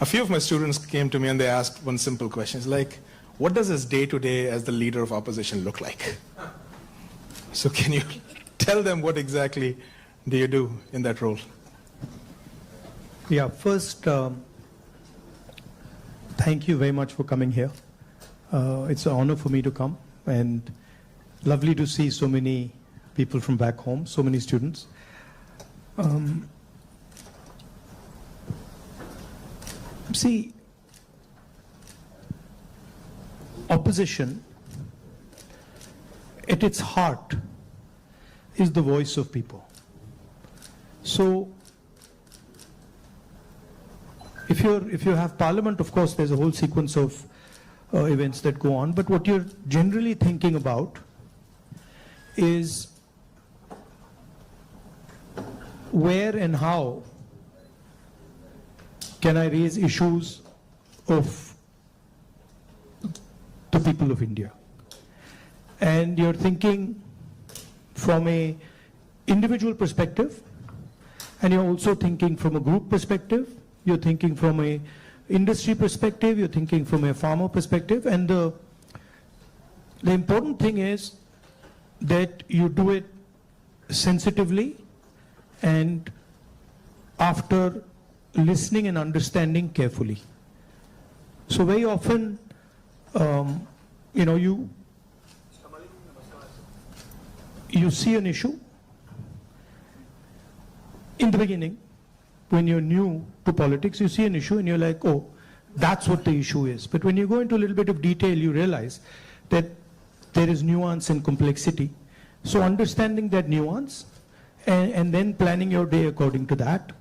A few of my students came to me and they asked one simple question. It's like, what does his day-to-day as the leader of opposition look like? So can you tell them what exactly do you do in that role? Yeah, first, thank you very much for coming here. It's an honor for me to come, and lovely to see so many people from back home, so many students. See, opposition, at its heart, is the voice of people. So, if you have parliament, of course, there's a whole sequence of events that go on, but what you're generally thinking about is where and how can I raise issues of the people of India. And you're thinking from a individual perspective, and you're also thinking from a group perspective, you're thinking from a industry perspective, you're thinking from a farmer perspective, and the important thing is that you do it sensitively and after listening and understanding carefully. So very often, you see an issue in the beginning. When you're new to politics, you see an issue and you're like, oh, that's what the issue is. But when you go into a little bit of detail, you realize that there is nuance and complexity. So understanding that nuance and then planning your day according to that,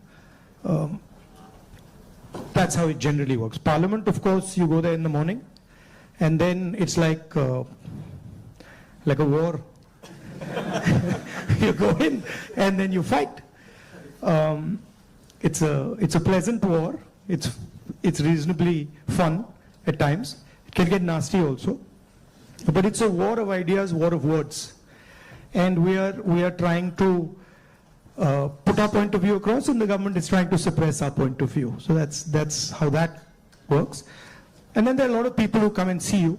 that's how it generally works. Parliament, of course, you go there in the morning, and then it's like a war. You go in and then you fight. It's a pleasant war. It's reasonably fun at times. It can get nasty also, but it's a war of ideas, war of words, and we are trying to put our point of view across, and the government is trying to suppress our point of view. So that's how that works. And then there are a lot of people who come and see you,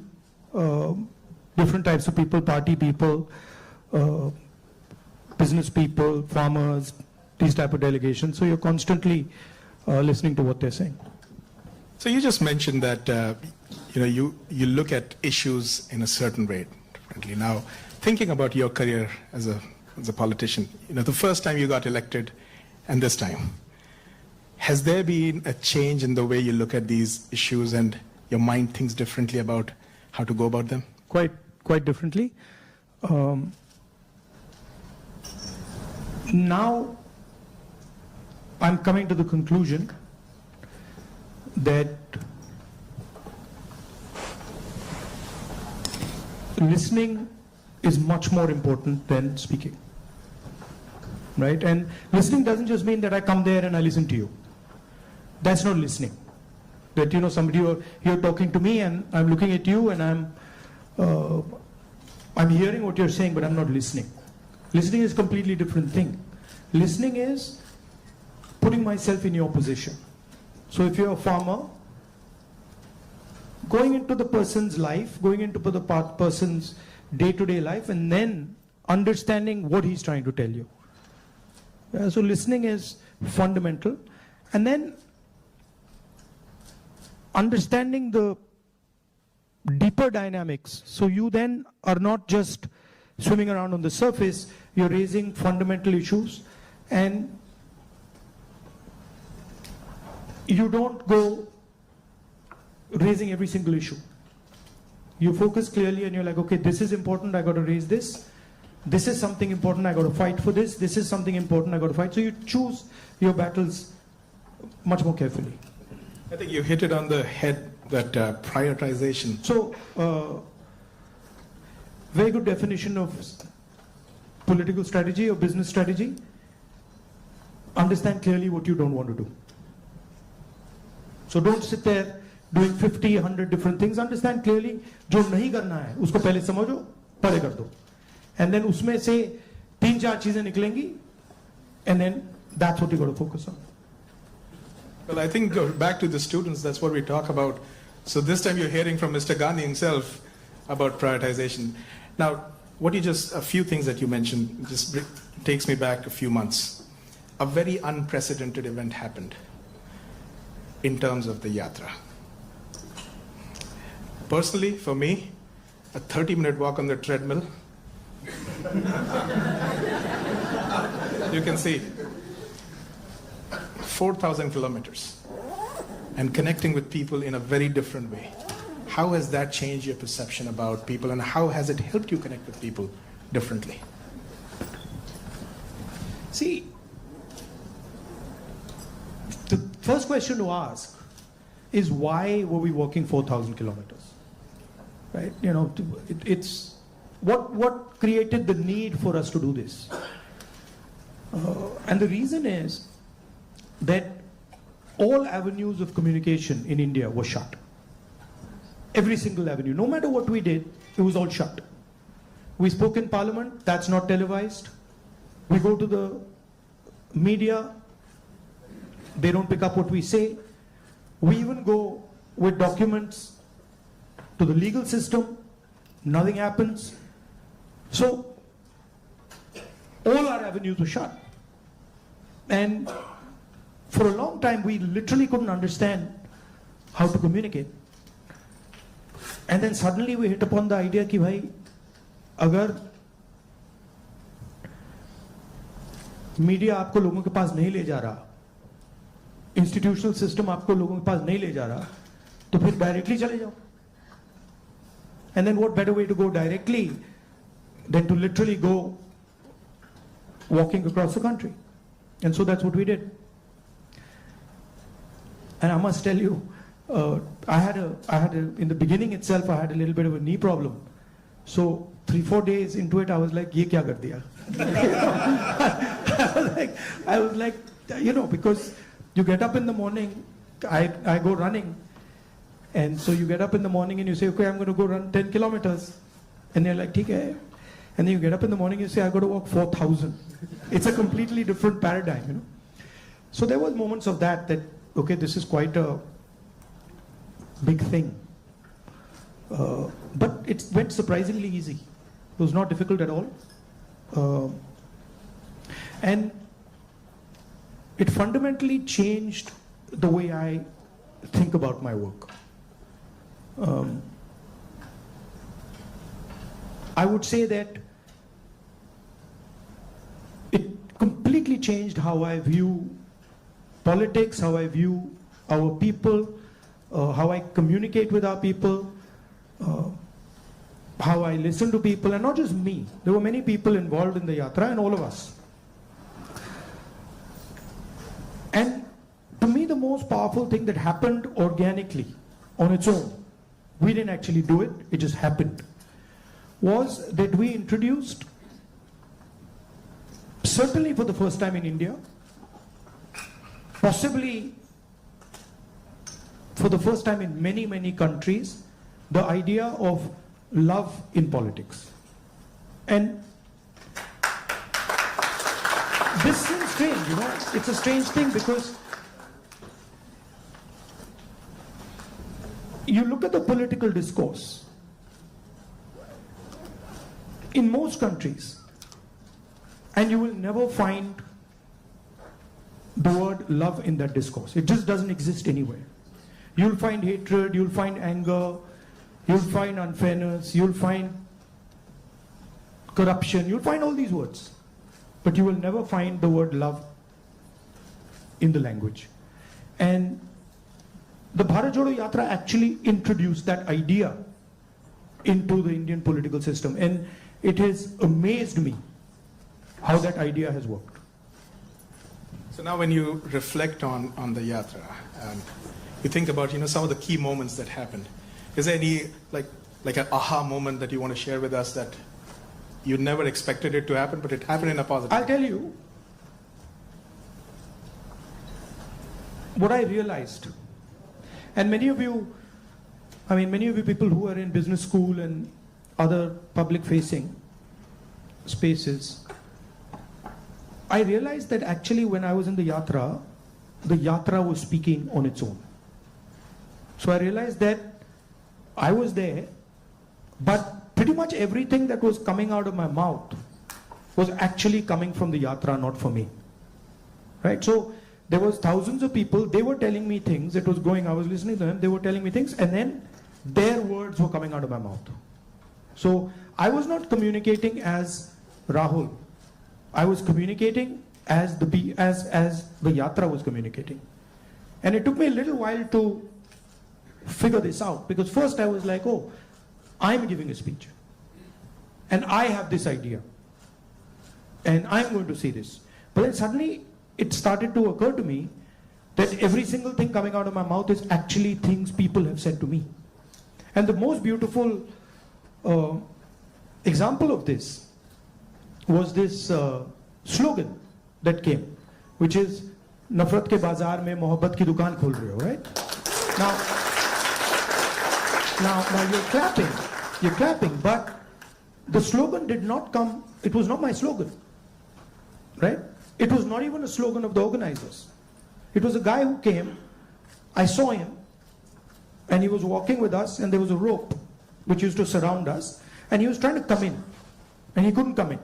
different types of people, party people, business people, farmers, these type of delegations. So you're constantly listening to what they're saying. So you just mentioned that you look at issues in a certain way differently. Now, thinking about your career as a politician, the first time you got elected and this time, has there been a change in the way you look at these issues and your mind thinks differently about how to go about them? Quite differently. Now, I'm coming to the conclusion that listening is much more important than speaking, right? And listening doesn't just mean that I come there and I listen to you. That's not listening. That somebody you're talking to me and I'm looking at you and I'm hearing what you're saying, but I'm not listening. Listening is a completely different thing. Listening is putting myself in your position. So if you're a farmer, going into the person's life, going into the person's day-to-day life, and then understanding what he's trying to tell you. So listening is fundamental. And then understanding the deeper dynamics. So you then are not just swimming around on the surface, you're raising fundamental issues, and you don't go raising every single issue. You focus clearly and you're like, okay, this is important, I got to raise this. This is something important, I got to fight for this. This is something important, I got to fight. So you choose your battles much more carefully. I think you hit it on the head, that prioritization. So, very good definition of political strategy or business strategy. Understand clearly what you don't want to do. So don't sit there doing 50, 100 different things. Understand clearly, जो नहीं करना है, उसको पहले समझो, पहले कर दो. And then उसमें से 3-4 चीजें निकलेंगी, and then that's what you got to focus on. Well, I think back to the students, that's what we talk about. So this time you're hearing from Mr. Gandhi himself about prioritization. Now, a few things that you mentioned just takes me back a few months. A very unprecedented event happened in terms of the yatra. Personally, for me, a 30-minute walk on the treadmill, you can see 4,000 kilometers and connecting with people in a very different way. How has that changed your perception about people, and how has it helped you connect with people differently? See, the first question to ask is why were we walking 4,000 kilometers? Right? You know, it's what created the need for us to do this? And the reason is that all avenues of communication in India were shut. Every single avenue, no matter what we did, it was all shut. We spoke in Parliament, that's not televised. We go to the media, they don't pick up what we say. We even go with documents to the legal system, nothing happens. So, all our avenues were shut. And for a long time, we literally couldn't understand how to communicate. And then suddenly we hit upon the idea कि भाई अगर media आपको लोगों के पास नहीं ले जा रहा, इंस्टीट्यूशनल सिस्टम आपको लोगों के पास नहीं ले जा रहा, तो फिर डायरेक्टली चले जाओ. And then what better way to go directly than to literally go walking across the country? And so that's what we did. And I must tell you, in the beginning itself, I had a little bit of a knee problem. So 3-4 days into it, I was like, "Ye kya kar diya?" I was like, you know, because you get up in the morning, I go running, and so you get up in the morning and you say, "Okay, I'm going to go run 10 kilometers," and they're like, "ठीक है," and then you get up in the morning and you say, "I got to walk 4,000." It's a completely different paradigm, you know. So there was moments of that, okay, this is quite a big thing. But it went surprisingly easy. It was not difficult at all. And it fundamentally changed the way I think about my work. I would say that it completely changed how I view politics, how I view our people, how I communicate with our people, how I listen to people, and not just me. There were many people involved in the yatra, and all of us. And to me, the most powerful thing that happened organically, on its own, we didn't actually do it, it just happened, was that we introduced, certainly for the first time in India, possibly for the first time in many, many countries, the idea of love in politics. And this seems strange, you know, it's a strange thing because you look at the political discourse in most countries and you will never find the word love in that discourse. It just doesn't exist anywhere. You'll find hatred, you'll find anger, you'll find unfairness, you'll find corruption, you'll find all these words. But you will never find the word love in the language. And the Bharat Jodo Yatra actually introduced that idea into the Indian political system. And it has amazed me how that idea has worked. So now when you reflect on the yatra, you think about, you know, some of the key moments that happened. Is there any like an aha moment that you want to share with us that you never expected it to happen, but it happened in a positive way? I'll tell you what I realized. And many of you people who are in business school and other public facing spaces, I realized that actually when I was in the yatra, the yatra was speaking on its own. So I realized that I was there, but pretty much everything that was coming out of my mouth was actually coming from the yatra, not for me. Right? So there was thousands of people, they were telling me things, it was going, I was listening to them, they were telling me things, and then their words were coming out of my mouth. So I was not communicating as Rahul. I was communicating as the yatra was communicating. And it took me a little while to figure this out, because first I was like, oh, I'm giving a speech and I have this idea and I'm going to say this. But then suddenly it started to occur to me that every single thing coming out of my mouth is actually things people have said to me. And the most beautiful example of this was this slogan that came, which is "Nafrat ke bazaar mein mohabbat ki dukaan khol rahe ho," right? Now you're clapping, but the slogan did not come, it was not my slogan, right? It was not even a slogan of the organizers. It was a guy who came, I saw him, and he was walking with us, and there was a rope which used to surround us, and he was trying to come in, and he couldn't come in.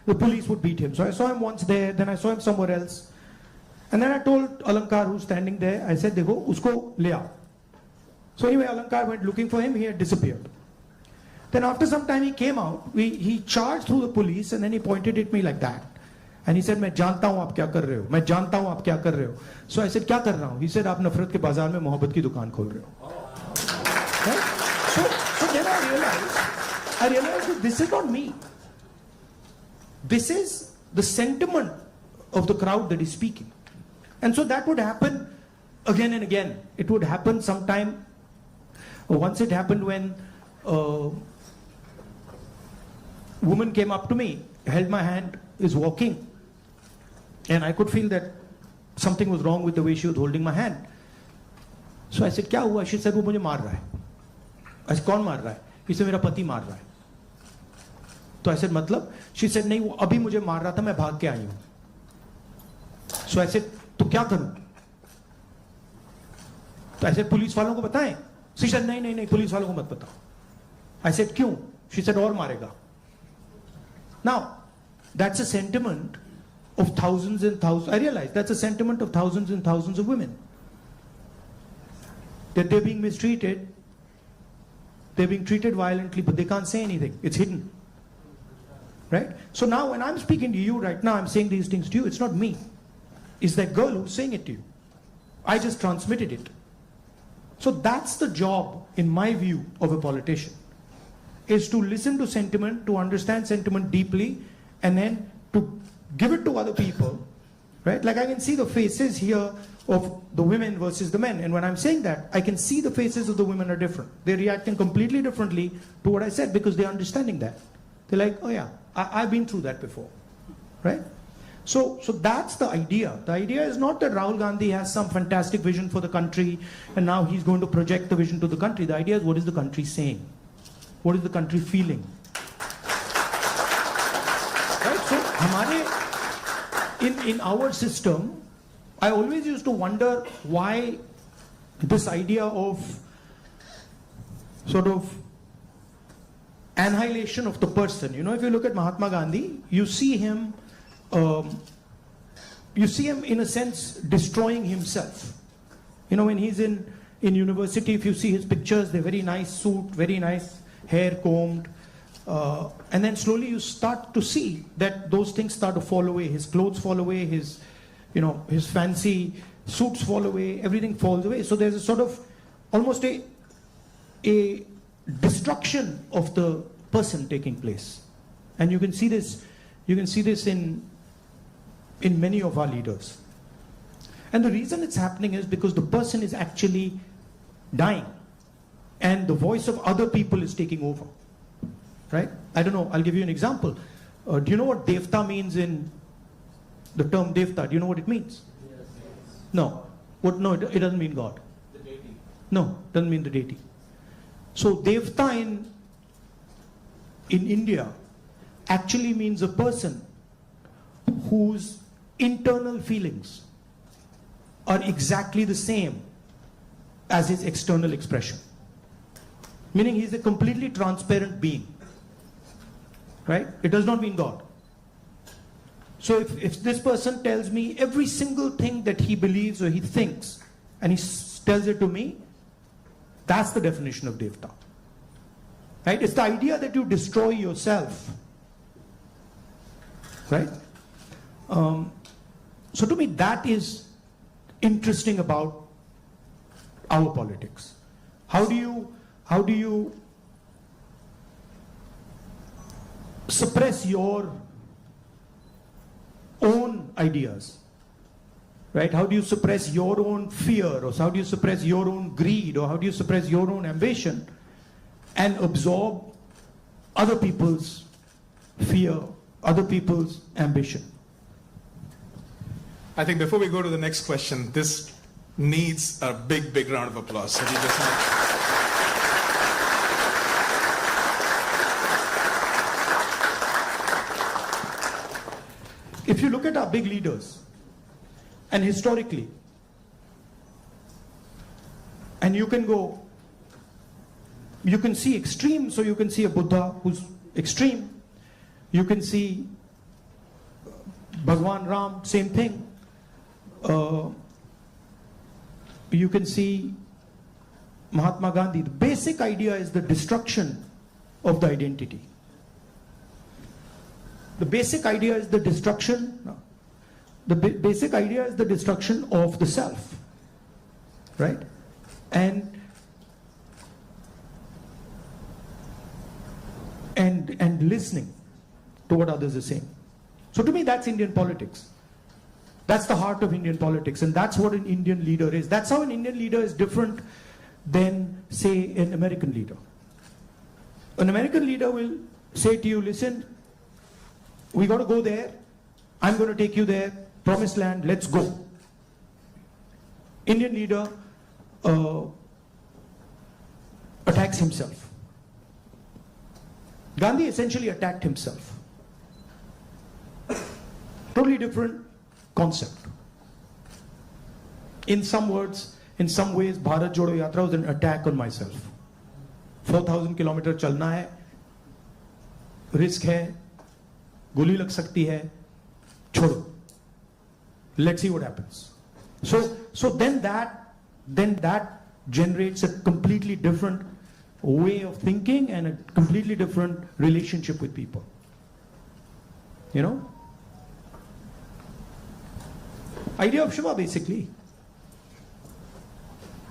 The police would beat him. So I saw him once there, then I saw him somewhere else. And then I told Alankar, who's standing there, I said, "Dekho, usko le aao." So anyway, Alankar went looking for him, he had disappeared. Then after some time he came out, he charged through the police, and then he pointed at me like that. And he said, "मैं जानता हूँ आप क्या कर रहे हो, मैं जानता हूँ आप क्या कर रहे हो." So I said, "क्या कर रहा हूँ?" He said, "आप नफरत के बाजार में मोहब्बत की दुकान खोल रहे हो." Right? So then I realized that this is not me. This is the sentiment of the crowd that is speaking. And so that would happen again and again. It would happen sometime. Once it happened when a woman came up to me, held my hand, is walking, and I could feel that something was wrong with the way she was holding my hand. So I said, "क्या हुआ?" She said, "वो मुझे मार रहा है." I said, "कौन मार रहा है?" He said, "मेरा पति मार रहा है." तो I said, "मतलब?" She said, "नहीं, वो अभी मुझे मार रहा था, मैं भाग के आई हूं." So I said, "तो क्या करूं?" तो I said, "पुलिस वालों को बताएं?" She said, "नहीं नहीं नहीं, पुलिस वालों को मत बताओ." I said, "क्यों?" She said, "और मारेगा." Now, that's a sentiment of thousands and thousands. I realize that's a sentiment of thousands and thousands of women. That they're being mistreated, they're being treated violently, but they can't say anything. It's hidden. Right? So now when I'm speaking to you right now, I'm saying these things to you, it's not me. It's that girl who's saying it to you. I just transmitted it. So that's the job, in my view, of a politician, is to listen to sentiment, to understand sentiment deeply, and then to give it to other people, right? Like I can see the faces here of the women versus the men, and when I'm saying that, I can see the faces of the women are different. They're reacting completely differently to what I said because they're understanding that. They're like, "Oh yeah, I've been through that before," right? So that's the idea. The idea is not that Rahul Gandhi has some fantastic vision for the country and now he's going to project the vision to the country. The idea is, what is the country saying? What is the country feeling? Right? So, in our system, I always used to wonder why this idea of sort of annihilation of the person. You know, if you look at Mahatma Gandhi, you see him in a sense destroying himself. You know, when he's in university, if you see his pictures, they're very nice suit, very nice hair combed, and then slowly you start to see that those things start to fall away. His clothes fall away, his fancy suits fall away, everything falls away. So there's a sort of almost a destruction of the person taking place, and you can see this in many of our leaders. And the reason it's happening is because the person is actually dying and the voice of other people is taking over, right? I don't know, I'll give you an example. Do you know what devta means in the term devta? Do you know what it means? Yes. No. No, it doesn't mean God. The deity. No, doesn't mean the deity. So devta in India actually means a person whose internal feelings are exactly the same as his external expression. Meaning he's a completely transparent being. Right? It does not mean God. So if this person tells me every single thing that he believes or he thinks, and he tells it to me, that's the definition of Devta. Right? It's the idea that you destroy yourself. Right? So to me, that is interesting about our politics. How do you suppress your own ideas? Right? How do you suppress your own fear, or how do you suppress your own greed, or how do you suppress your own ambition and absorb other people's fear, other people's ambition? I think before we go to the next question, this needs a big, big round of applause. So we just If you look at our big leaders, and historically, and you can see extreme, so you can see a Buddha who's extreme, you can see Bhagwan Ram, same thing, you can see Mahatma Gandhi. The basic idea is the destruction of the identity. The basic idea is the destruction. The basic idea is the destruction of the self, right? And listening to what others are saying. So to me, that's Indian politics. That's the heart of Indian politics, and that's what an Indian leader is. That's how an Indian leader is different than, say, an American leader. An American leader will say to you, listen, we got to go there. I'm going to take you there. Promised land, let's go. Indian leader attacks himself. Gandhi essentially attacked himself. Totally different concept. In some words, in some ways, Bharat Jodo Yatra was an attack on myself. 4,000 kilometer chalna hai, risk hai, goli lag sakti hai, chodo. Let's see what happens. So then that generates a completely different way of thinking and a completely different relationship with people. You know? Idea of Shiva, basically.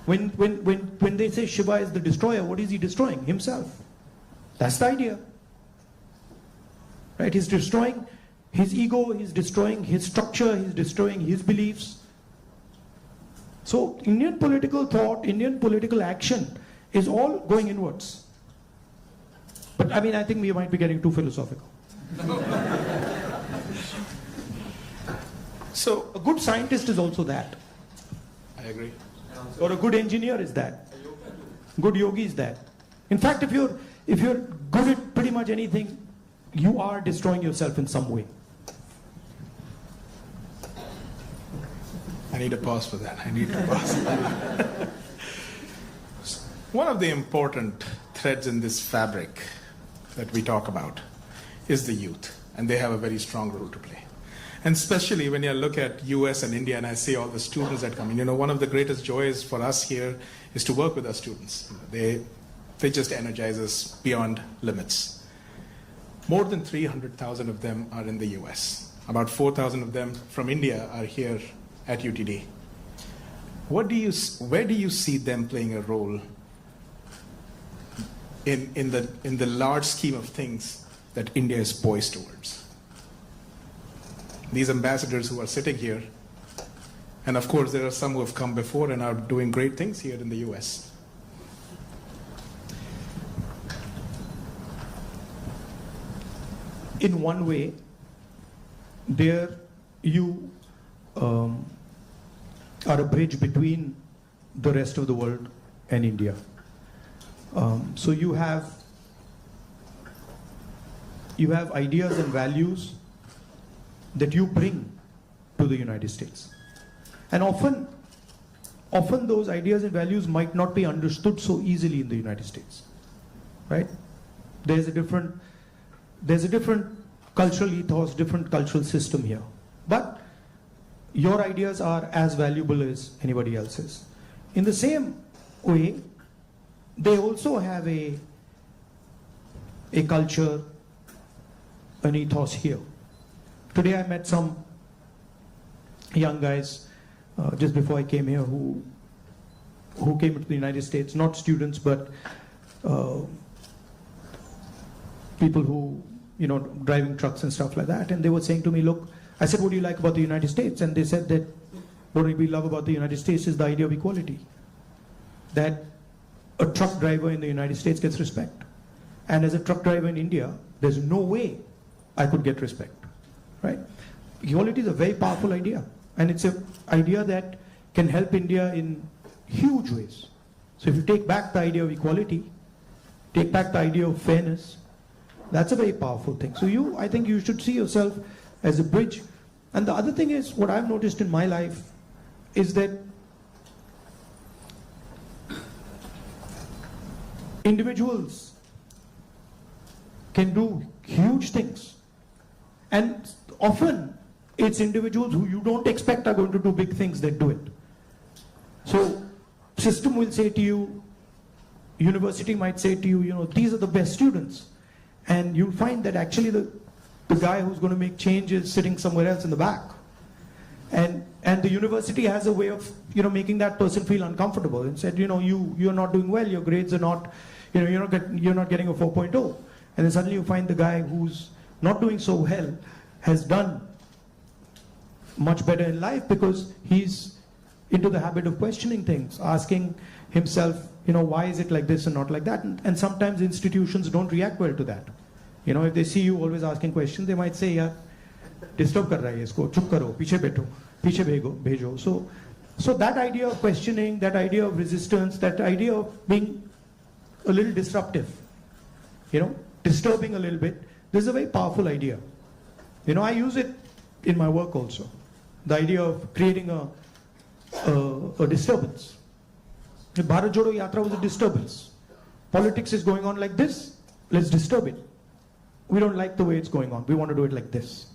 When they say Shiva is the destroyer, what is he destroying? Himself. That's the idea. Right? He's destroying his ego, he's destroying his structure, he's destroying his beliefs. So Indian political thought, Indian political action is all going inwards. But I mean, I think we might be getting too philosophical. So a good scientist is also that. I agree. Or a good engineer is that. Good yogi is that. In fact, if you're good at pretty much anything, you are destroying yourself in some way. I need a pause for that. I need to pause. One of the important threads in this fabric that we talk about is the youth, and they have a very strong role to play. And especially when you look at US and India, and I see all the students that come in, you know, one of the greatest joys for us here is to work with our students. They just energize us beyond limits. More than 300,000 of them are in the US. About 4,000 of them from India are here at UTD. Where do you see them playing a role in the large scheme of things that India is poised towards? These ambassadors who are sitting here, and of course there are some who have come before and are doing great things here in the US. In one way, there you are a bridge between the rest of the world and India. So you have ideas and values that you bring to the United States. And often often those ideas and values might not be understood so easily in the United States, right? There's a different cultural ethos, different cultural system here. But your ideas are as valuable as anybody else's. In the same way, they also have a culture, an ethos here. Today I met some young guys just before I came here who came to the United States, not students, but people who, driving trucks and stuff like that. And they were saying to me, look, I said, what do you like about the United States? And they said that what we love about the United States is the idea of equality. That a truck driver in the United States gets respect. And as a truck driver in India, there's no way I could get respect, right? Equality is a very powerful idea. And it's an idea that can help India in huge ways. So if you take back the idea of equality, take back the idea of fairness, that's a very powerful thing. So I think you should see yourself as a bridge. And the other thing is, what I've noticed in my life is that individuals can do huge things. And often it's individuals who you don't expect are going to do big things that do it. So system will say to you, university might say to you, these are the best students. And you'll find that actually the guy who's going to make change is sitting somewhere else in the back. And the university has a way of, making that person feel uncomfortable and said, you're not doing well, your grades are not, you're not getting a 4.0. And then suddenly you find the guy who's not doing so well has done much better in life because he's into the habit of questioning things, asking himself, why is it like this and not like that? And sometimes institutions don't react well to that. If they see you always asking questions, they might say, yaar, disturb kar raha hai isko, chup karo, piche beto, piche bhejo. So that idea of questioning, that idea of resistance, that idea of being a little disruptive, disturbing a little bit, this is a very powerful idea. I use it in my work also. The idea of creating a disturbance. The Bharat Jodo Yatra was a disturbance. Politics is going on like this, let's disturb it. We don't like the way it's going on, we want to do it like this.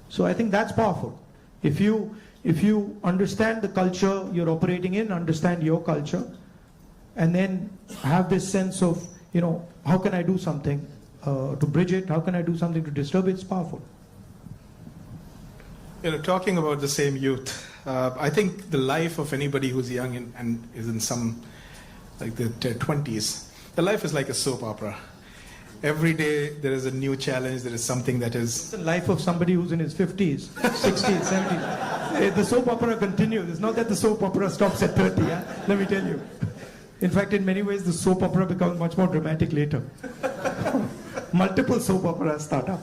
So I think that's powerful. If you understand the culture you're operating in, understand your culture, and then have this sense of, how can I do something to bridge it, how can I do something to disturb it, it's powerful. Talking about the same youth, I think the life of anybody who's young and is in some, like their 20s, the life is like a soap opera. Every day there is a new challenge, there is something that is... It's the life of somebody who's in his 50s, 60s, 70s. The soap opera continues. It's not that the soap opera stops at 30, let me tell you. In fact, in many ways, the soap opera becomes much more dramatic later. Multiple soap operas start up.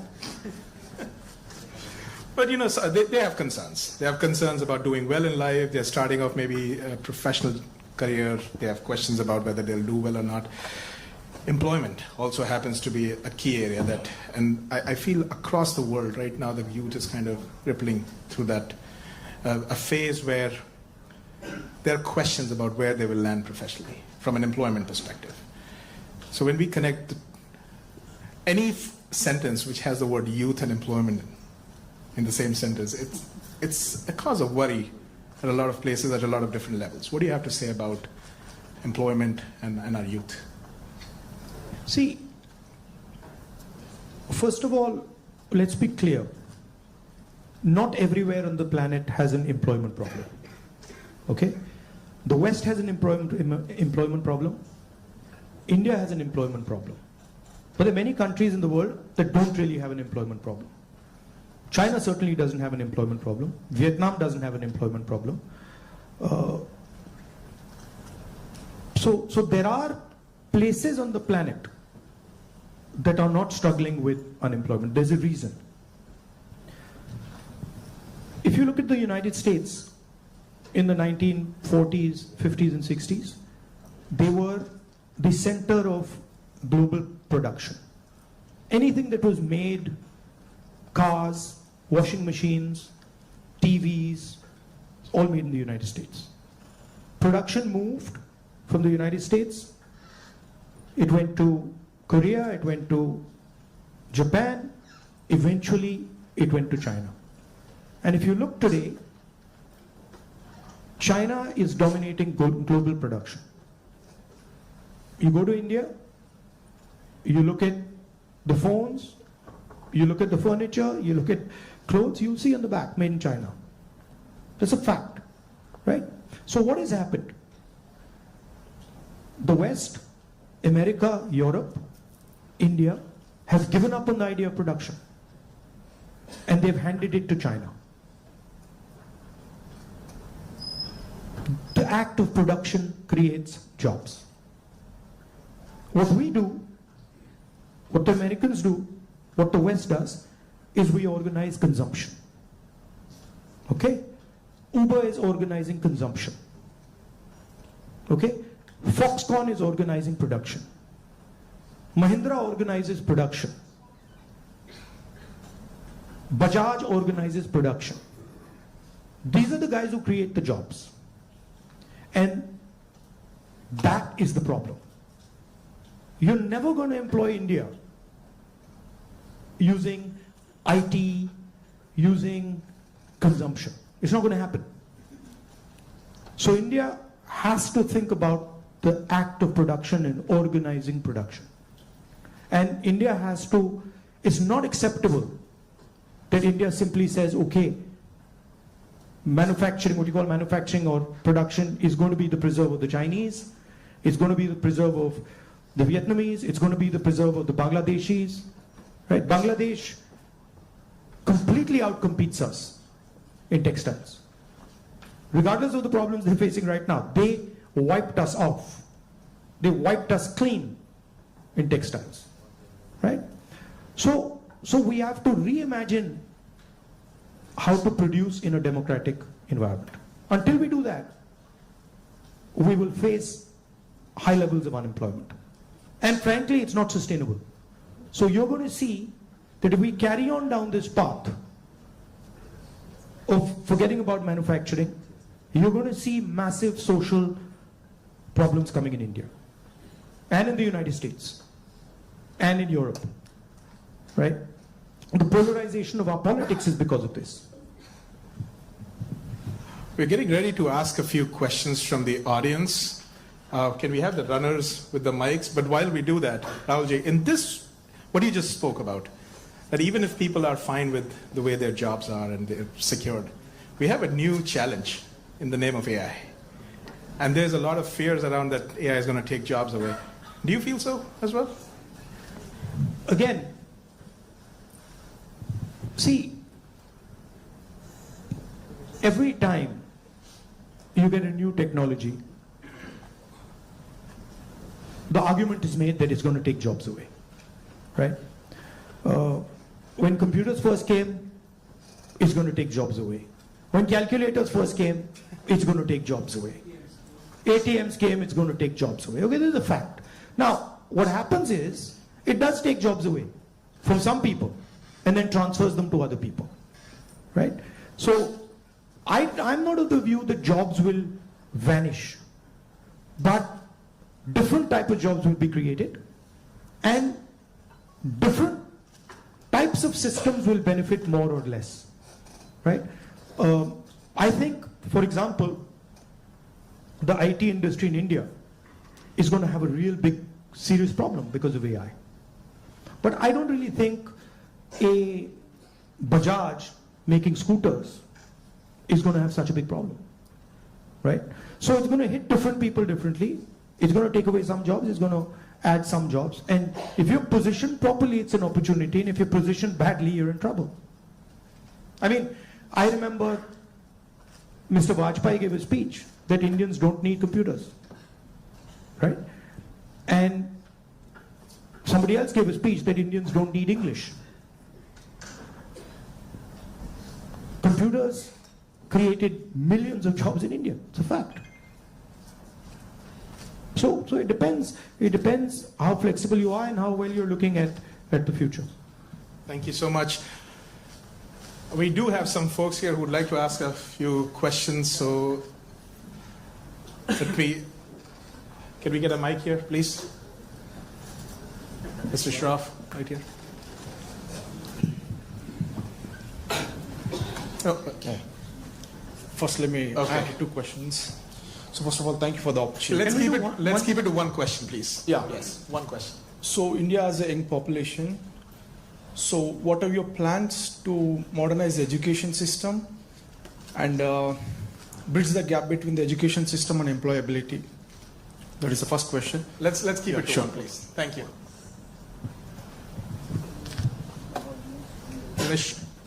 But so they have concerns. They have concerns about doing well in life. They're starting off maybe a professional career. They have questions about whether they'll do well or not. Employment also happens to be a key area and I feel across the world right now the youth is kind of rippling through that, a phase where there are questions about where they will land professionally from an employment perspective. So when we connect any sentence which has the word youth and employment in the same sentence, it's a cause of worry at a lot of places at a lot of different levels. What do you have to say about employment and our youth? See, first of all, let's be clear. Not everywhere on the planet has an employment problem. Okay? The West has an employment problem. India has an employment problem. But there are many countries in the world that don't really have an employment problem. China certainly doesn't have an employment problem. Vietnam doesn't have an employment problem. So there are places on the planet that are not struggling with unemployment. There's a reason. If you look at the United States in the 1940s, 50s and 60s, they were the center of global production. Anything that was made, cars, washing machines, TVs, all made in the United States. production moved from the United States, it went to Korea, it went to Japan, eventually it went to China. And if you look today, China is dominating global production. You go to India, you look at the phones, you look at the furniture, you look at clothes, you'll see on the back, made in China. That's a fact, right? So what has happened? The West, America, Europe, India, have given up on the idea of production. And they've handed it to China. The act of production creates jobs. What we do, what the Americans do, what the West does, is we organize consumption. Okay? Uber is organizing consumption. Okay? Foxconn is organizing production. Mahindra organizes production. Bajaj organizes production. These are the guys who create the jobs. And that is the problem. You're never going to employ India using IT, using consumption. It's not going to happen. So India has to think about the act of production and organizing production. And India has to, it's not acceptable that India simply says, okay, manufacturing, what you call manufacturing or production is going to be the preserve of the Chinese, it's going to be the preserve of the Vietnamese, it's going to be the preserve of the Bangladeshis, right? Bangladesh completely outcompetes us in textiles. Regardless of the problems they're facing right now, they wiped us off. They wiped us clean in textiles, right? So we have to reimagine how to produce in a democratic environment. Until we do that, we will face high levels of unemployment. And frankly, it's not sustainable. So you're going to see that if we carry on down this path of forgetting about manufacturing, you're going to see massive social problems coming in India and in the United States and in Europe, right? The polarization of our politics is because of this. We're getting ready to ask a few questions from the audience. Can we have the runners with the mics? But while we do that, Rahulji, in this, what you just spoke about, that even if people are fine with the way their jobs are and they're secured, we have a new challenge in the name of AI. And there's a lot of fears around that AI is going to take jobs away. Do you feel so as well? Again, see, every time you get a new technology, the argument is made that it's going to take jobs away, right? When computers first came, it's going to take jobs away. When calculators first came, it's going to take jobs away. ATMs came, it's going to take jobs away. Okay, this is a fact. Now, what happens is, it does take jobs away from some people and then transfers them to other people, right? So, I'm not of the view that jobs will vanish, but different type of jobs will be created and different types of systems will benefit more or less, right? I think, for example, the IT industry in India is going to have a real big, serious problem because of AI. But I don't really think a Bajaj making scooters is going to have such a big problem, right? So it's going to hit different people differently. It's going to take away some jobs, it's going to add some jobs. And if you're positioned properly, it's an opportunity. And if you're positioned badly, you're in trouble. I mean, I remember Mr. Vajpayee gave a speech that Indians don't need computers, right? And somebody else gave a speech that Indians don't need English. Computers created millions of jobs in India. It's a fact. So it depends. It depends how flexible you are and how well you're looking at the future. Thank you so much. We do have some folks here who would like to ask a few questions. So Can we get a mic here, please? Mr. Shroff, right here. Oh, okay. First, let me. Okay. I have two questions. So first of all, thank you for the opportunity. Let's keep it to one question, please. Yeah. Yes, one question. So India has a young population. So what are your plans to modernize the education system and bridge the gap between the education system and employability? That is the first question. Let's keep it to sure. one, please. Thank you.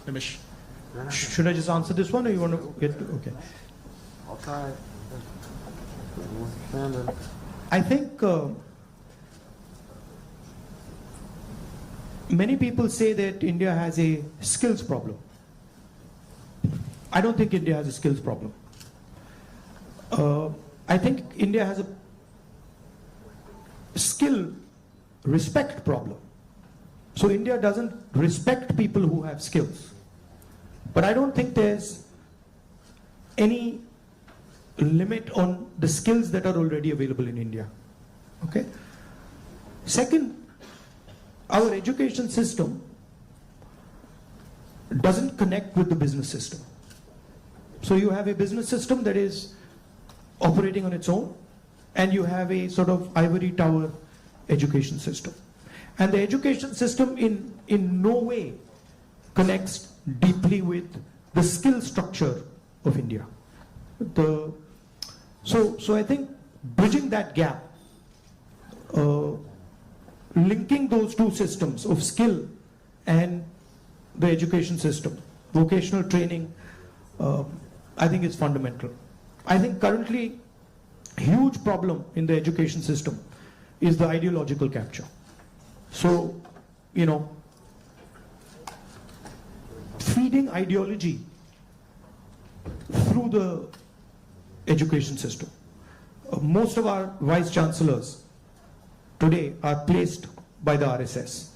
Nimish. Should I just answer this one, or you want to get? Okay. I'll try. I think many people say that India has a skills problem. I don't think India has a skills problem. I think India has a skill respect problem. So India doesn't respect people who have skills. But I don't think there's any limit on the skills that are already available in India. Okay? Second, our education system doesn't connect with the business system. So you have a business system that is operating on its own, and you have a sort of ivory tower education system. And the education system in no way connects deeply with the skill structure of India. So I think bridging that gap, linking those two systems of skill and the education system, vocational training, I think is fundamental. I think currently a huge problem in the education system is the ideological capture. So, you know, feeding ideology through the education system. Most of our vice chancellors today are placed by the RSS.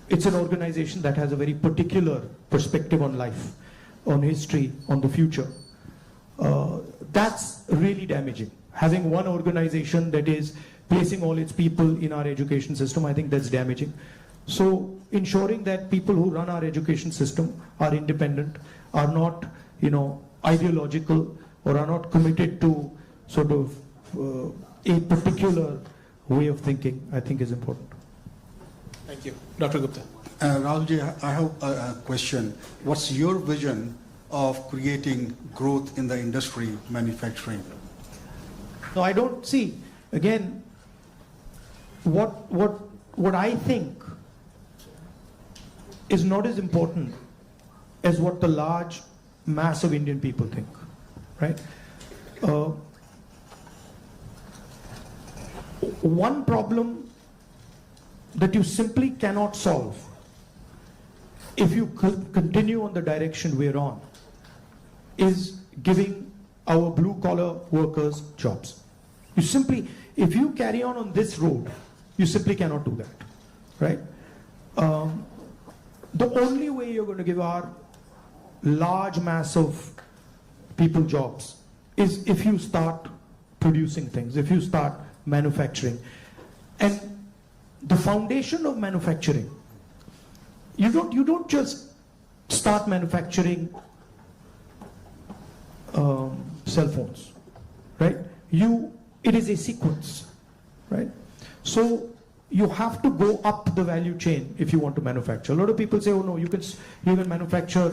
It's an organization that has a very particular perspective on life, on history, on the future. That's really damaging. Having one organization that is placing all its people in our education system, I think that's damaging. So ensuring that people who run our education system are independent, are not, you know, ideological, or are not committed to sort of a particular way of thinking, I think is important. Thank you. Dr. Gupta. Rahulji, I have a question. What's your vision of creating growth in the industry, manufacturing? No, I don't see. Again, what I think is not as important as what the large mass of Indian people think, right? One problem that you simply cannot solve if you continue on the direction we're on is giving our blue-collar workers jobs. You simply, if you carry on this road, you simply cannot do that, right? The only way you're going to give our large mass of people jobs is if you start producing things, if you start manufacturing. And the foundation of manufacturing, you don't just start manufacturing cell phones, right? It is a sequence, right? So you have to go up the value chain if you want to manufacture. A lot of people say, oh no, you can manufacture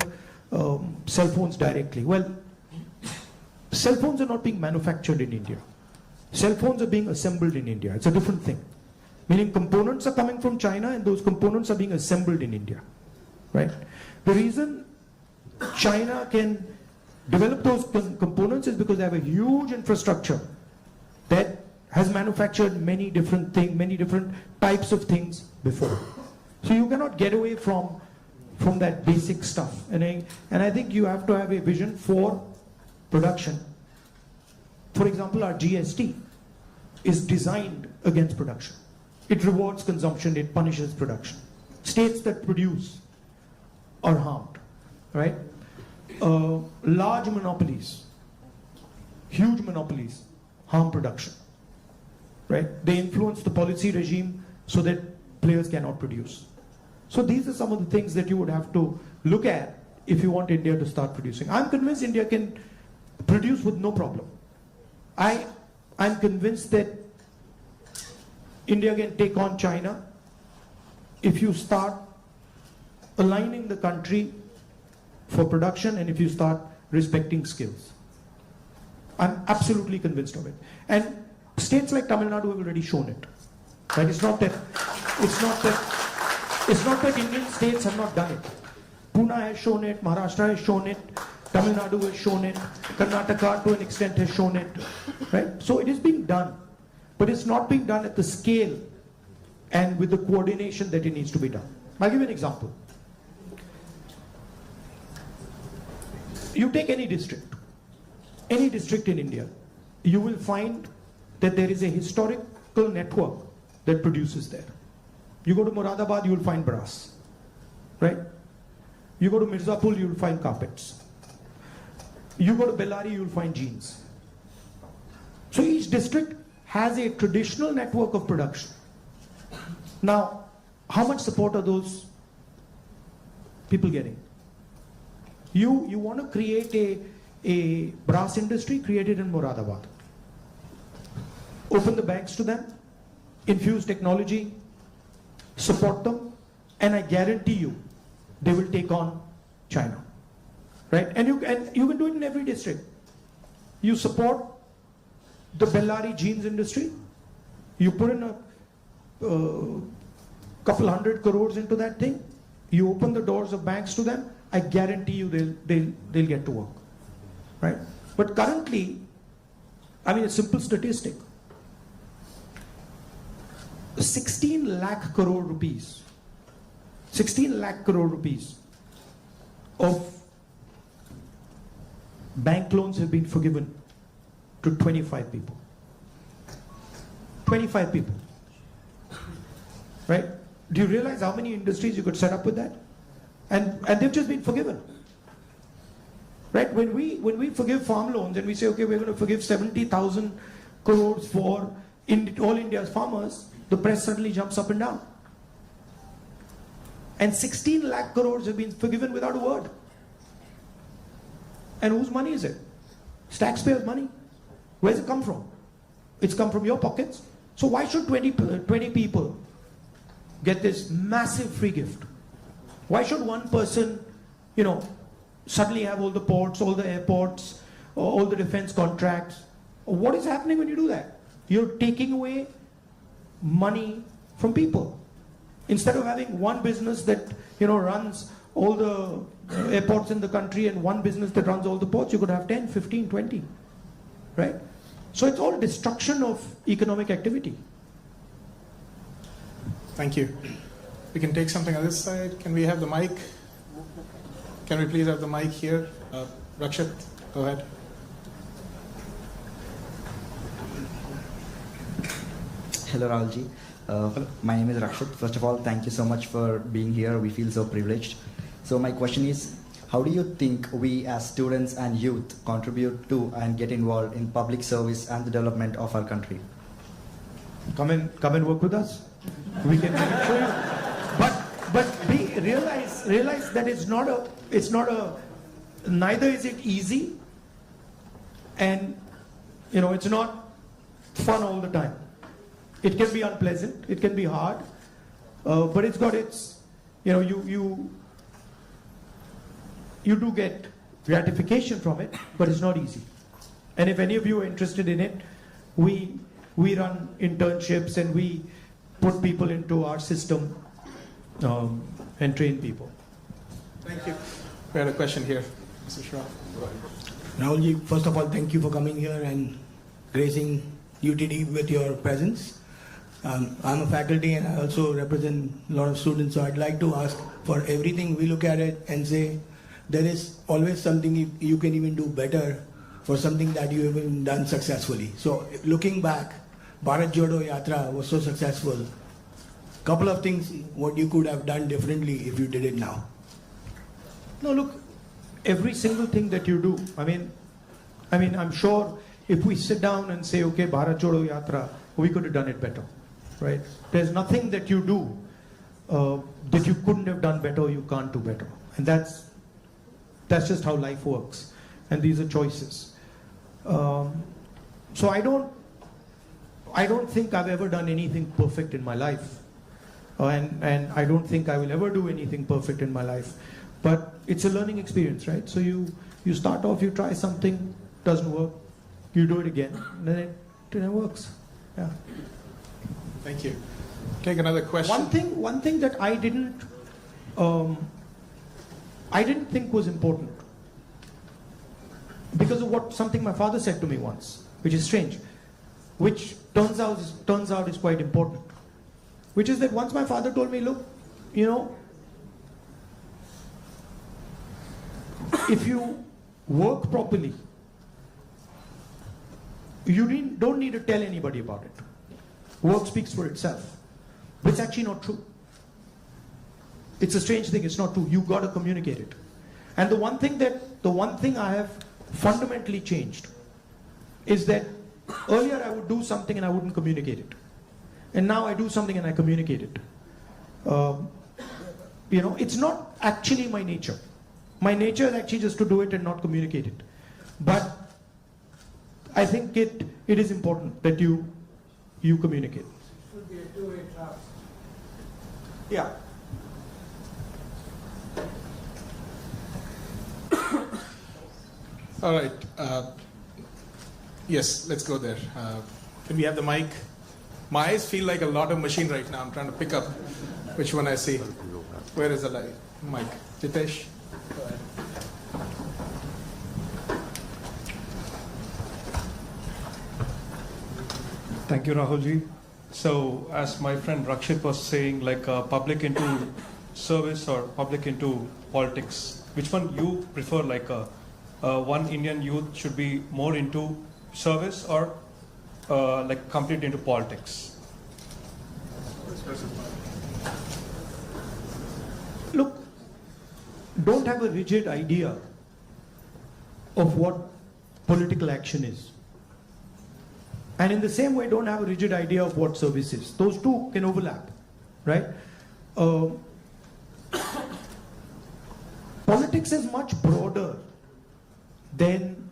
cell phones directly. Well, cell phones are not being manufactured in India. Cell phones are being assembled in India. It's a different thing. Meaning components are coming from China and those components are being assembled in India, right? The reason China can develop those components is because they have a huge infrastructure that has manufactured many different things, many different types of things before. So you cannot get away from that basic stuff. And I think you have to have a vision for production. For example, our GST is designed against production. It rewards consumption, it punishes production. States that produce are harmed, right? Large monopolies huge monopolies harm production, right? They influence the policy regime so that players cannot produce. So these are some of the things that you would have to look at if you want India to start producing. I'm convinced India can produce with no problem. I'm convinced that India can take on China if you start aligning the country for production and if you start respecting skills. I'm absolutely convinced of it. And states like Tamil Nadu have already shown it. Right? It's not that Indian states have not done it. Pune has shown it, Maharashtra has shown it, Tamil Nadu has shown it, Karnataka to an extent has shown it. Right? So it is being done. But it's not being done at the scale and with the coordination that it needs to be done. I'll give you an example. You take any district in India, you will find that there is a historical network that produces there. You go to Moradabad, you will find brass, right? You go to Mirzapur, you will find carpets. You go to Bellary, you will find jeans. So each district has a traditional network of production. Now, how much support are those people getting? You want to create a brass industry, create it in Moradabad. Open the banks to them, infuse technology, support them, and I guarantee you, they will take on China. Right? And you can do it in every district. You support the Bellary jeans industry, you put in a couple 100 crores into that thing, you open the doors of banks to them, I guarantee you they'll get to work. Right? But currently, I mean, a simple statistic, 16 lakh crore rupees of bank loans have been forgiven to 25 people. 25 people. Right? Do you realize how many industries you could set up with that? And they've just been forgiven. Right? When we forgive farm loans and we say, okay, we're going to forgive 70,000 crores for all India's farmers, the press suddenly jumps up and down. And 16 lakh crores have been forgiven without a word. And whose money is it? It's taxpayers' money. Where's it come from? It's come from your pockets. So why should 20 people get this massive free gift? Why should one person, suddenly have all the ports, all the airports, all the defense contracts? What is happening when you do that? You're taking away money from people. Instead of having one business that runs all the airports in the country and one business that runs all the ports, you could have 10, 15, 20. Right? So it's all destruction of economic activity. Thank you. We can take something on this side. Can we have the mic? Can we please have the mic here? Rakshit, go ahead. Hello, Rahulji. My name is Rakshit. First of all, thank you so much for being here. We feel so privileged. So my question is, how do you think we as students and youth contribute to and get involved in public service and the development of our country? Come and work with us. We can show you. But realize that it's not neither is it easy, and it's not fun all the time. It can be unpleasant, it can be hard, but it's got its, you do get gratification from it, but it's not easy. And if any of you are interested in it, we run internships and we put people into our system and train people. Thank you. We had a question here, Mr. Shah. Rahulji, first of all, thank you for coming here and gracing UTD with your presence. I'm a faculty and I also represent a lot of students, so I'd like to ask, for everything we look at it and say there is always something you can even do better for something that you haven't done successfully. So looking back, Bharat Jodo Yatra was so successful. Couple of things what you could have done differently if you did it now. No, look, every single thing that you do, I mean, I'm sure if we sit down and say, okay, Bharat Jodo Yatra, we could have done it better, right? There's nothing that you do that you couldn't have done better or you can't do better. And that's just how life works. And these are choices. So I don't think I've ever done anything perfect in my life. And I don't think I will ever do anything perfect in my life. But it's a learning experience, right? So you start off, you try something, doesn't work, you do it again, and then it works. Yeah. Thank you. Take another question. One thing that I didn't think was important, because of something my father said to me once, which is strange, which turns out is quite important, which is that once my father told me, look, if you work properly, you don't need to tell anybody about it. Work speaks for itself. But it's actually not true. It's a strange thing, it's not true. You've got to communicate it. And the one thing I have fundamentally changed is that earlier I would do something and I wouldn't communicate it. And now I do something and I communicate it. It's not actually my nature. My nature is actually just to do it and not communicate it. But I think it is important that you communicate. Should be a two-way traffic. Yeah. All right. Yes, let's go there. Can we have the mic? My eyes feel like a lot of machine right now. I'm trying to pick up which one I see. Where is the mic? Jitesh? Go ahead. Thank you, Rahulji. So, as my friend Rakshit was saying, like public into service or public into politics, which one you prefer? Like one Indian youth should be more into service or like complete into politics? Look, don't have a rigid idea of what political action is. And in the same way, don't have a rigid idea of what service is. Those two can overlap, right? Politics is much broader than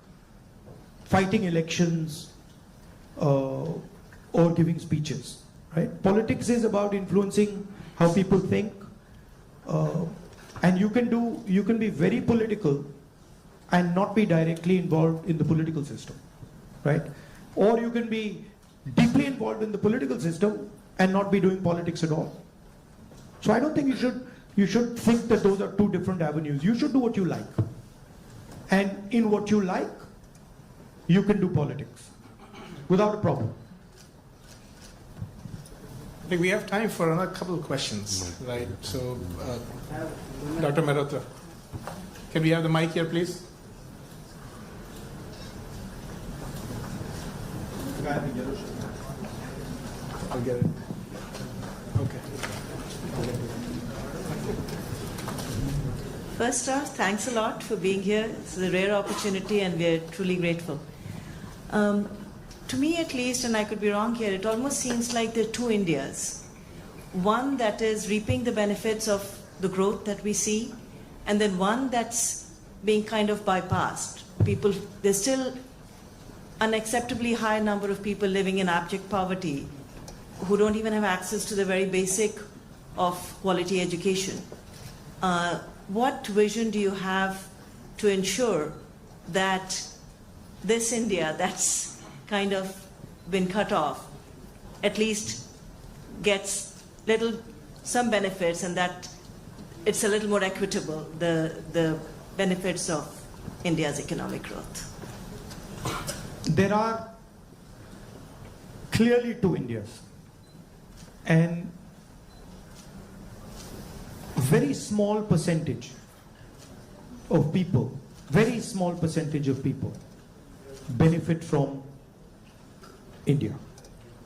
fighting elections or giving speeches, right? Politics is about influencing how people think, and you can be very political and not be directly involved in the political system, right? Or you can be deeply involved in the political system and not be doing politics at all. So I don't think you should think that those are two different avenues. You should do what you like. And in what you like, you can do politics without a problem. I think we have time for another couple of questions, right? So, Dr. Mehrotra, can we have the mic here, please? I'll get it. Okay. First off, thanks a lot for being here. It's a rare opportunity and we're truly grateful. To me at least, and I could be wrong here, it almost seems like there are two Indias. One that is reaping the benefits of the growth that we see, and then one that's being kind of bypassed. There's still unacceptably high number of people living in abject poverty who don't even have access to the very basic of quality education. What vision do you have to ensure that this India that's kind of been cut off at least gets some benefits, and that it's a little more equitable, the benefits of India's economic growth? There are clearly two Indias, and very small percentage of people benefit from India.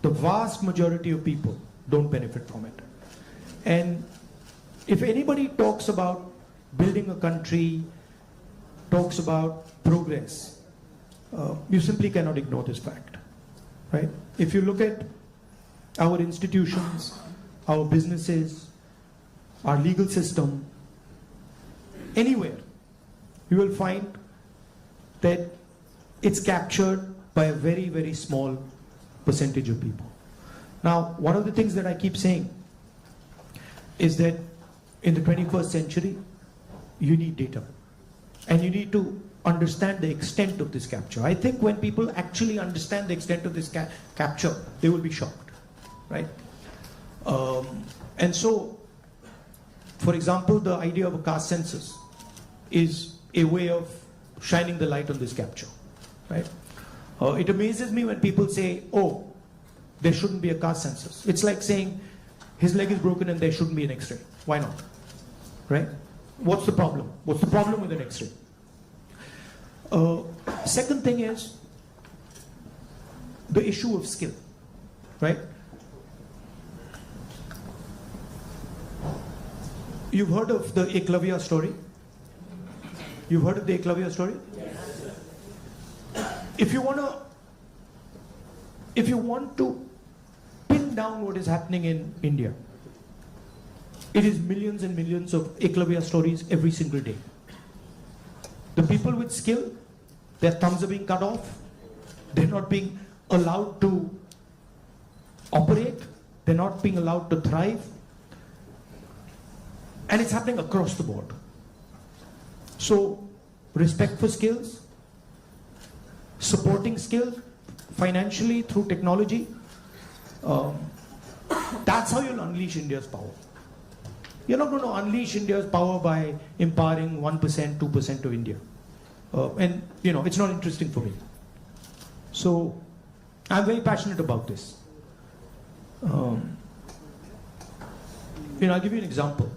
The vast majority of people don't benefit from it. And if anybody talks about building a country, talks about progress, you simply cannot ignore this fact, right? If you look at our institutions, our businesses, our legal system, anywhere, you will find that it's captured by a very, very small percentage of people. Now, one of the things that I keep saying is that in the 21st century, you need data. And you need to understand the extent of this capture. I think when people actually understand the extent of this capture, they will be shocked, right? And so, for example, the idea of a caste census is a way of shining the light on this capture, right? It amazes me when people say, oh, there shouldn't be a caste census. It's like saying his leg is broken and there shouldn't be an X-ray. Why not, right? What's the problem? What's the problem with an X-ray? Second thing is the issue of skill, right? You've heard of the Eklavya story? You've heard of the Eklavya story? Yes. If you want to pin down what is happening in India, it is millions and millions of Eklavya stories every single day. The people with skill, their thumbs are being cut off. They're not being allowed to operate. They're not being allowed to thrive. And it's happening across the board. So, respect for skills, supporting skills financially through technology, that's how you'll unleash India's power. You're not going to unleash India's power by empowering 1%, 2% of India. And, you know, it's not interesting for me. So, I'm very passionate about this. I'll give you an example.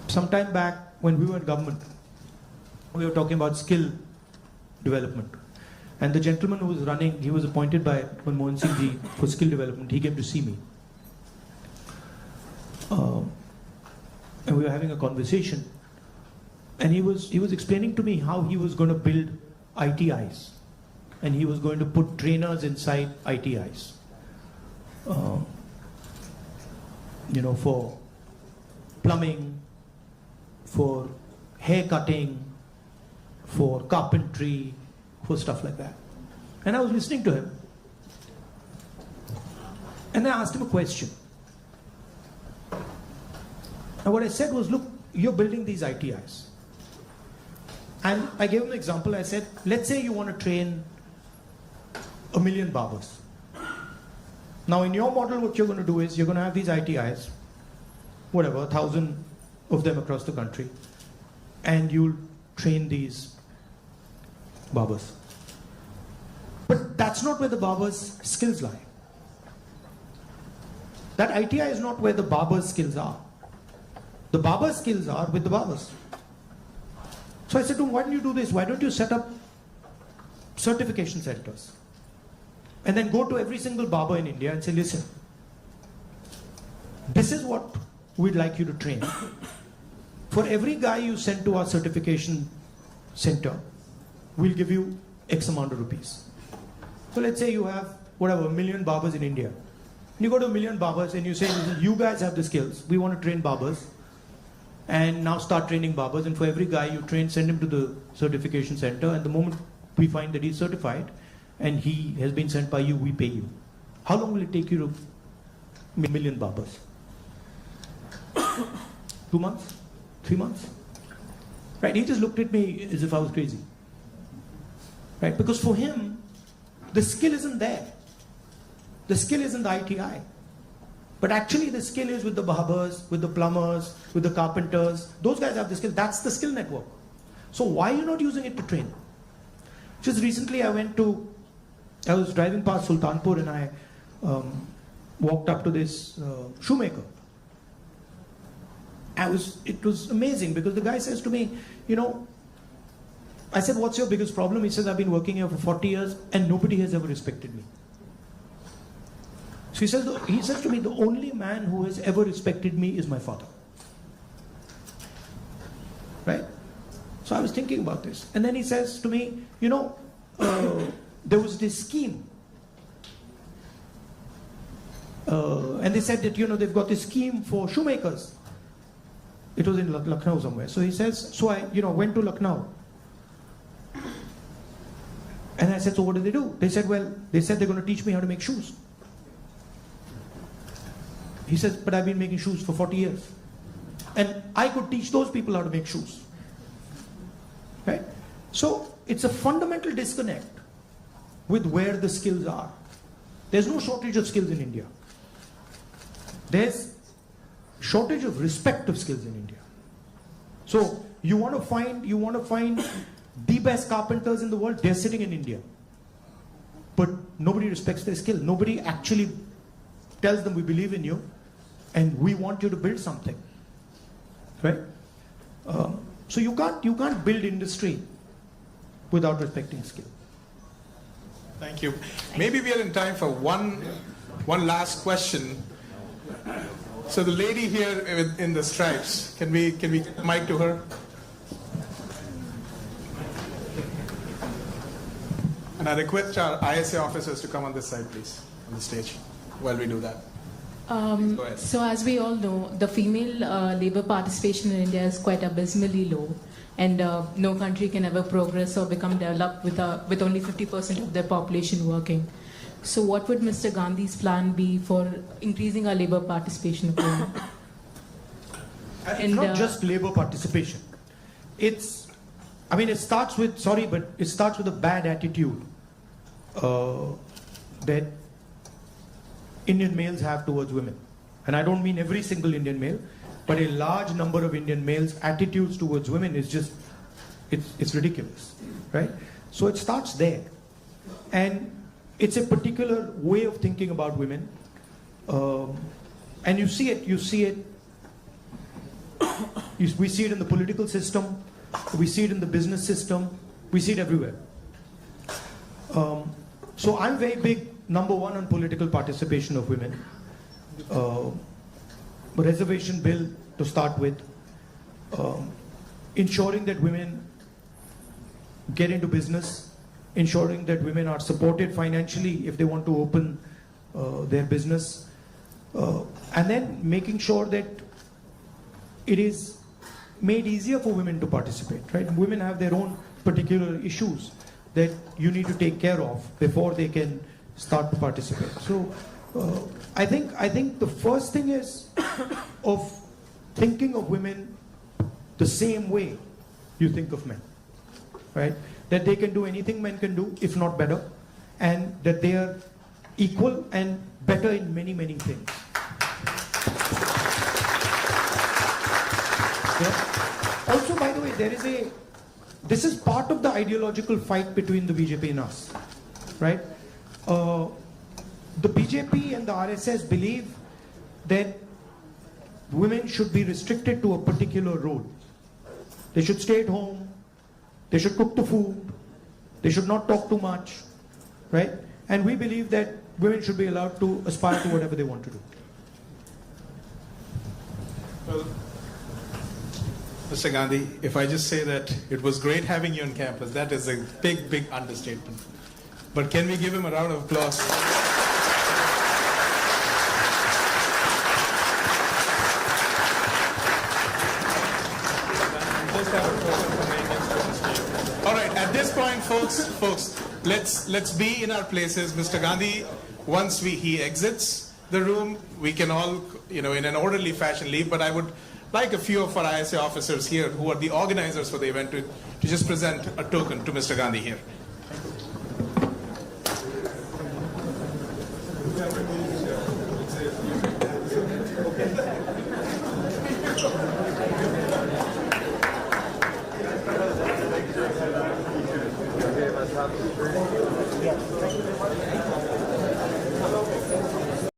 Some time back, when we were in government, we were talking about skill development. And the gentleman who was running, he was appointed by Manmohan Singh Ji for skill development. He came to see me. And we were having a conversation. And he was explaining to me how he was going to build ITIs. And he was going to put trainers inside ITIs. For plumbing, for hair cutting, for carpentry, for stuff like that. And I was listening to him. And I asked him a question. And what I said was, look, you're building these ITIs. And I gave him an example. I said, let's say you want to train 1 million barbers. Now, in your model, what you're going to do is you're going to have these ITIs, whatever, 1,000 of them across the country, and you'll train these barbers. But that's not where the barbers' skills lie. That ITI is not where the barbers' skills are. The barbers' skills are with the barbers. So I said to him, why don't you do this? Why don't you set up certification centers? And then go to every single barber in India and say, listen, this is what we'd like you to train. For every guy you send to our certification center, we'll give you X amount of rupees. So let's say you have, 1 million barbers in India. And you go to 1 million barbers and you say, listen, you guys have the skills. We want to train barbers. And now start training barbers. And for every guy you train, send him to the certification center. And the moment we find that he's certified and he has been sent by you, we pay you. How long will it take you to 1 million barbers? 2 months? 3 months? Right? He just looked at me as if I was crazy. Right? Because for him, the skill isn't there. The skill isn't the ITI. But actually the skill is with the barbers, with the plumbers, with the carpenters. Those guys have the skill. That's the skill network. So why are you not using it to train? Just recently I was driving past Sultanpur and I walked up to this shoemaker. It was amazing because the guy says to me, I said, what's your biggest problem? He says, I've been working here for 40 years and nobody has ever respected me. So he says to me, the only man who has ever respected me is my father. Right? So I was thinking about this. And then he says to me, there was this scheme. And they said that, they've got this scheme for shoemakers. It was in Lucknow somewhere. So he says, so I, went to Lucknow. And I said, so what did they do? They said, they're going to teach me how to make shoes. He says, but I've been making shoes for 40 years. And I could teach those people how to make shoes. Right? So it's a fundamental disconnect with where the skills are. There's no shortage of skills in India. There's shortage of respect of skills in India. So you want to find the best carpenters in the world, they're sitting in India. But nobody respects their skill. Nobody actually tells them, we believe in you and we want you to build something. Right? So you can't build industry without respecting skill. Thank you. Maybe we are in time for one last question. So the lady here in the stripes, can we mic to her? And I request our ISA officers to come on this side, please, on the stage, while we do that. Go ahead. So as we all know, the female labor participation in India is quite abysmally low, and no country can ever progress or become developed with only 50% of their population working. So what would Mr. Gandhi's plan be for increasing our labor participation of women? It's not just labor participation. It starts with a bad attitude that Indian males have towards women. And I don't mean every single Indian male, but a large number of Indian males' attitudes towards women is just, it's ridiculous, right? So it starts there. And it's a particular way of thinking about women. And you see it, we see it in the political system, we see it in the business system, we see it everywhere. So I'm very big, number one, on political participation of women. Reservation bill to start with, ensuring that women get into business, ensuring that women are supported financially if they want to open their business, and then making sure that it is made easier for women to participate, right? Women have their own particular issues that you need to take care of before they can start to participate. So I think the first thing is of thinking of women the same way you think of men, right? That they can do anything men can do, if not better, and that they are equal and better in many, many things. Yeah. Also, by the way, this is part of the ideological fight between the BJP and us, right? The BJP and the RSS believe that women should be restricted to a particular role. They should stay at home, they should cook the food, they should not talk too much, right? And we believe that women should be allowed to aspire to whatever they want to do. Well, Mr. Gandhi, if I just say that it was great having you on campus, that is a big, big understatement. But can we give him a round of applause? All right, at this point, folks, let's be in our places. Mr. Gandhi, once he exits the room, we can all, in an orderly fashion leave, but I would like a few of our ISA officers here who are the organizers for the event to just present a token to Mr. Gandhi here. Yeah.